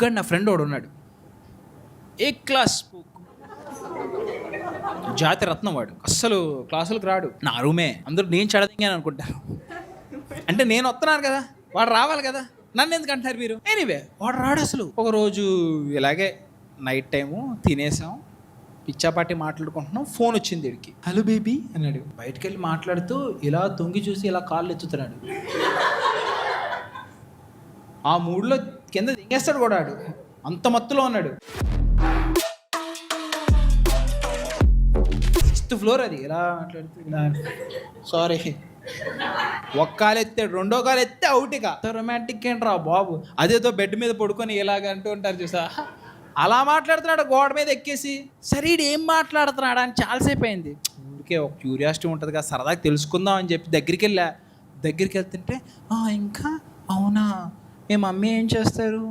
స్పూక్గా నా ఫ్రెండ్ వాడు ఉన్నాడు, ఏ క్లాస్ స్పూక్, జాతి రత్నం వాడు. అస్సలు క్లాసులకు రాడు, నా రూమే అందరూ నేను చెడదింగాను అనుకుంటారు. అంటే నేను వస్తున్నాను కదా, వాడు రావాలి కదా, నన్ను ఎందుకు అంటారు మీరు? ఎనీవే వాడు రాడు అసలు. ఒకరోజు ఇలాగే నైట్ టైము తినేసాం, పిచ్చాపాటి మాట్లాడుకుంటున్నాం, ఫోన్ వచ్చింది వీడికి. హలో బేబీ అన్నాడు. బయటికి వెళ్ళి మాట్లాడుతూ ఇలా తొంగి చూసి ఇలా కాళ్ళు ఎత్తుతున్నాడు. ఆ మూడ్లో కింద దింగేస్తాడు కూడా వాడు, అంత మత్తులో ఉన్నాడు. 6th ఫ్లోర్ అది. ఇలా మాట్లాడుతూ సారీ, ఒక్క కాలు ఎత్తాడు, రెండో కాలు ఎత్తే అవుట్. ఇక రొమాంటిక్ ఏంట్రా బాబు, అదేదో బెడ్ మీద పడుకొని ఇలాగ అంటూ ఉంటారు చూసా, అలా మాట్లాడుతున్నాడు గోడ మీద ఎక్కేసి. సరే ఏం మాట్లాడుతున్నాడా అని చాలాసేపు అయింది. ఊరికే ఒక క్యూరియాసిటీ ఉంటుంది కదా, సరదాగా తెలుసుకుందాం అని చెప్పి దగ్గరికి వెళ్తుంటే ఇంకా అవునా మీ మమ్మీ ఏం చేస్తారు